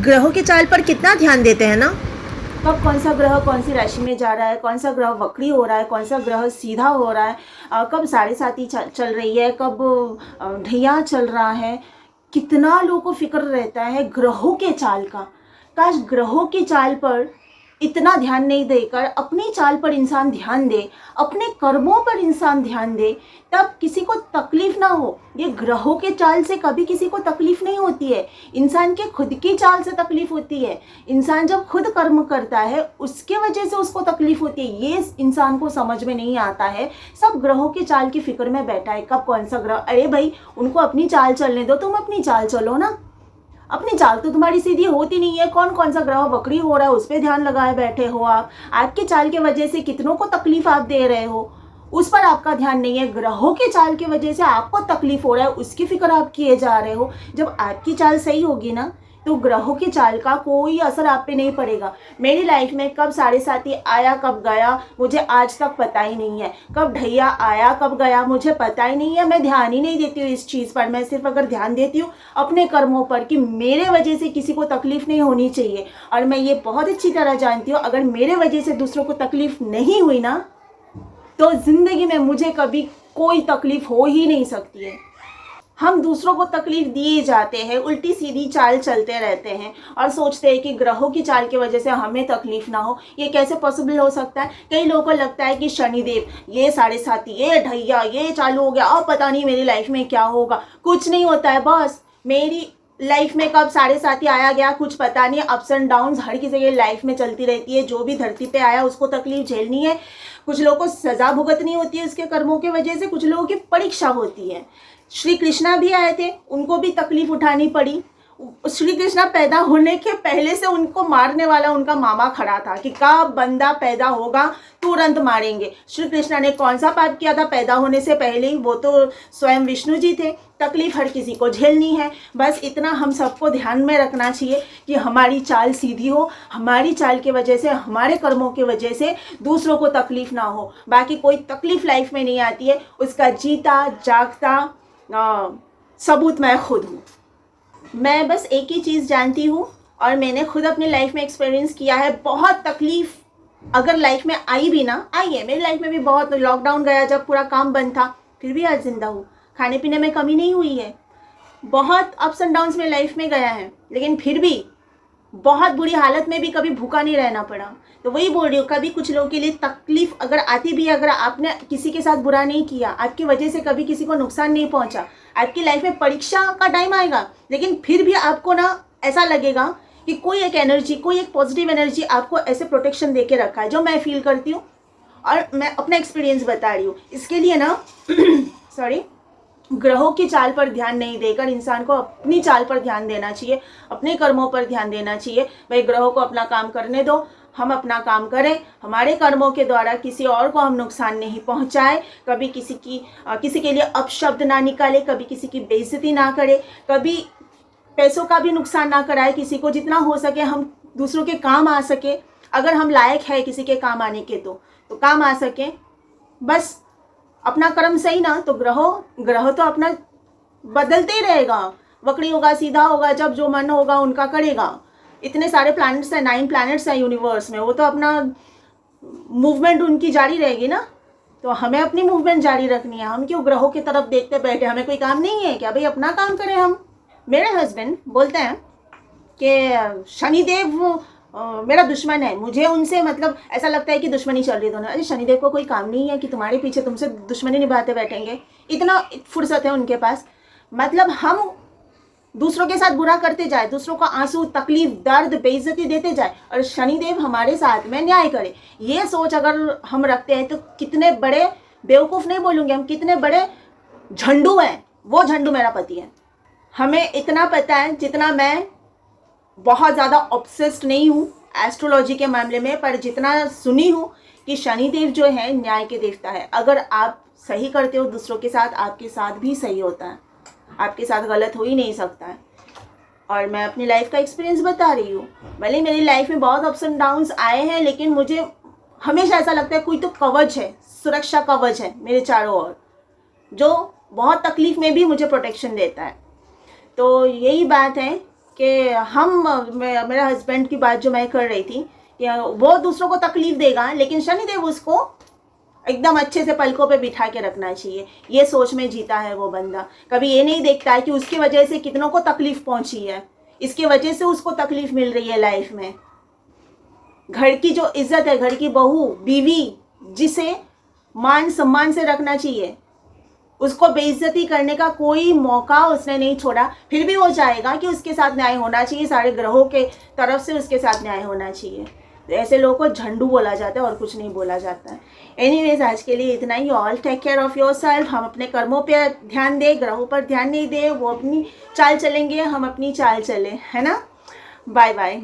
ग्रहों की चाल पर कितना ध्यान देते हैं ना। कब कौन सा ग्रह कौन सी राशि में जा रहा है, कौन सा ग्रह वक्री हो रहा है, कौन सा ग्रह सीधा हो रहा है, कब साढ़े साती चल रही है, कब ढैया चल रहा है। कितना लोगों को फिक्र रहता है ग्रहों के चाल का। काश ग्रहों की चाल पर इतना ध्यान नहीं देकर अपनी चाल पर इंसान ध्यान दे, अपने कर्मों पर इंसान ध्यान दे, तब किसी को तकलीफ ना हो। ये ग्रहों के चाल से कभी किसी को तकलीफ नहीं होती है, इंसान के खुद की चाल से तकलीफ होती है। इंसान जब खुद कर्म करता है उसके वजह से उसको तकलीफ होती है, ये इंसान को समझ में नहीं आता है। सब ग्रहों की चाल की फिक्र में बैठा है, कब कौन सा ग्रह। अरे भाई, उनको अपनी चाल चलने दो, तुम अपनी चाल चलो ना। अपनी चाल तो तुम्हारी सीधी होती नहीं है, कौन कौन सा ग्रह वक्री हो रहा है उस पर ध्यान लगाए बैठे हो आप। आपकी चाल के वजह से कितनों को तकलीफ आप दे रहे हो, उस पर आपका ध्यान नहीं है। ग्रहों के चाल की वजह से आपको तकलीफ हो रहा है, उसकी फिक्र आप किए जा रहे हो। जब आपकी चाल सही होगी ना, तो ग्रहों की चाल का कोई असर आप पे नहीं पड़ेगा। मेरी लाइफ में कब साढ़े साती आया कब गया मुझे आज तक पता ही नहीं है। कब ढैया आया कब गया मुझे पता ही नहीं है। मैं ध्यान ही नहीं देती हूँ इस चीज़ पर। मैं सिर्फ अगर ध्यान देती हूँ अपने कर्मों पर कि मेरे वजह से किसी को तकलीफ नहीं होनी चाहिए। और मैं ये बहुत अच्छी तरह जानती हूँ, अगर मेरे वजह से दूसरों को तकलीफ नहीं हुई ना, तो ज़िंदगी में मुझे कभी कोई तकलीफ हो ही नहीं सकती है। हम दूसरों को तकलीफ दिए जाते हैं, उल्टी सीधी चाल चलते रहते हैं और सोचते हैं कि ग्रहों की चाल की वजह से हमें तकलीफ ना हो। ये कैसे पॉसिबल हो सकता है। कई लोगों को लगता है कि शनिदेव, ये साढ़े साती, ये ढैया, ये चालू हो गया, अब पता नहीं मेरी लाइफ में क्या होगा। कुछ नहीं होता है बॉस। मेरी लाइफ में कब साढ़े साती आया गया कुछ पता नहीं। अप्स एंड डाउन्स हर किसी के लाइफ में चलती रहती है। जो भी धरती पे आया उसको तकलीफ झेलनी है। कुछ लोगों को सजा भुगतनी होती है उसके कर्मों की वजह से, कुछ लोगों की परीक्षा होती है। श्री कृष्णा भी आए थे, उनको भी तकलीफ उठानी पड़ी। श्री कृष्णा पैदा होने के पहले से उनको मारने वाला उनका मामा खड़ा था कि कब बंदा पैदा होगा तुरंत मारेंगे। श्री कृष्णा ने कौन सा पाप किया था पैदा होने से पहले ही, वो तो स्वयं विष्णु जी थे। तकलीफ हर किसी को झेलनी है। बस इतना हम सबको ध्यान में रखना चाहिए कि हमारी चाल सीधी हो, हमारी चाल की वजह से, हमारे कर्मों की वजह से दूसरों को तकलीफ ना हो। बाकी कोई तकलीफ लाइफ में नहीं आती है, उसका जीता जागता सबूत मैं खुद हूँ। मैं बस एक ही चीज़ जानती हूँ और मैंने खुद अपनी लाइफ में एक्सपीरियंस किया है। बहुत तकलीफ अगर लाइफ में आई भी ना, आई है मेरी लाइफ में भी बहुत। लॉकडाउन गया जब पूरा काम बंद था, फिर भी आज जिंदा हूँ। खाने पीने में कमी नहीं हुई है। बहुत अप्स एंड डाउन्स में लाइफ में गया है, लेकिन फिर भी बहुत बुरी हालत में भी कभी भूखा नहीं रहना पड़ा। तो वही बोल रही हूँ, कभी कुछ लोगों के लिए तकलीफ अगर आती भी, अगर आपने किसी के साथ बुरा नहीं किया, आपकी वजह से कभी किसी को नुकसान नहीं पहुंचा, आपकी लाइफ में परीक्षा का टाइम आएगा, लेकिन फिर भी आपको ना ऐसा लगेगा कि कोई एक एनर्जी, कोई एक पॉजिटिव एनर्जी आपको ऐसे प्रोटेक्शन दे के रखा है, जो मैं फील करती हूँ और मैं अपना एक्सपीरियंस बता रही हूँ। इसके लिए ना सॉरी, ग्रहों की चाल पर ध्यान नहीं देकर इंसान को अपनी चाल पर ध्यान देना चाहिए, अपने कर्मों पर ध्यान देना चाहिए। भाई ग्रहों को अपना काम करने दो, हम अपना काम करें, हमारे कर्मों के द्वारा किसी और को हम नुकसान नहीं पहुंचाए, कभी किसी के लिए अपशब्द ना निकाले, कभी किसी की बेइज्जती ना करे, कभी पैसों का भी नुकसान ना कराए किसी को। जितना हो सके हम दूसरों के काम आ सके, अगर हम लायक है किसी के काम आने के तो काम आ सके। बस अपना कर्म सही ना, तो ग्रह तो अपना बदलते ही रहेगा। वक्री होगा, सीधा होगा, जब जो मन होगा उनका करेगा। इतने सारे प्लैनेट्स हैं, 9 प्लैनेट्स हैं यूनिवर्स में, वो तो अपना मूवमेंट उनकी जारी रहेगी ना। तो हमें अपनी मूवमेंट जारी रखनी है। हम क्यों ग्रहों की तरफ देखते बैठे, हमें कोई काम नहीं है क्या? भाई अपना काम करें हम। मेरे हस्बैंड बोलते हैं कि शनिदेव मेरा दुश्मन है, मुझे उनसे मतलब ऐसा लगता है कि दुश्मनी चल रही है दोनों। अरे शनिदेव को कोई काम नहीं है कि तुम्हारे पीछे तुमसे दुश्मनी निभाते बैठेंगे, इतना फुर्सत है उनके पास। मतलब हम दूसरों के साथ बुरा करते जाए, दूसरों को आंसू, तकलीफ, दर्द, बेइज्जती देते जाए, और शनिदेव हमारे साथ में न्याय करे, ये सोच अगर हम रखते हैं तो कितने बड़े बेवकूफ़ नहीं बोलूँगे हम, कितने बड़े झंडू हैं। वो झंडू मेरा पति है। हमें इतना पता है, जितना मैं बहुत ज़्यादा ऑब्सेस्ड नहीं हूँ एस्ट्रोलॉजी के मामले में, पर जितना सुनी हूँ कि शनिदेव जो है न्याय के देवता है। अगर आप सही करते हो दूसरों के साथ, आपके साथ भी सही होता है, आपके साथ गलत हो ही नहीं सकता है। और मैं अपनी लाइफ का एक्सपीरियंस बता रही हूँ। भले मेरी लाइफ में बहुत अप्स एंड डाउन्स आए हैं, लेकिन मुझे हमेशा ऐसा लगता है कोई तो कवच है, सुरक्षा कवच है मेरे चारों ओर, जो बहुत तकलीफ में भी मुझे प्रोटेक्शन देता है। तो यही बात है कि मेरा हस्बैंड की बात जो मैं कर रही थी कि वो दूसरों को तकलीफ देगा, लेकिन शनिदेव उसको एकदम अच्छे से पलकों पे बिठा के रखना चाहिए, ये सोच में जीता है वो बंदा। कभी ये नहीं देखता है कि उसकी वजह से कितनों को तकलीफ पहुंची है, इसके वजह से उसको तकलीफ मिल रही है लाइफ में। घर की जो इज्जत है, घर की बहू, बीवी, जिसे मान सम्मान से रखना चाहिए, उसको बेइज्जती करने का कोई मौका उसने नहीं छोड़ा। फिर भी वो चाहेगा कि उसके साथ न्याय होना चाहिए, सारे ग्रहों के तरफ से उसके साथ न्याय होना चाहिए। तो ऐसे लोगों को झंडू बोला जाता है और कुछ नहीं बोला जाता है। एनीवेज, आज के लिए इतना ही। All take care of yourself. हम अपने कर्मों पे ध्यान दें, ग्रहों पर ध्यान नहीं दें। वो अपनी चाल चलेंगे, हम अपनी चाल चलें, है ना। Bye bye.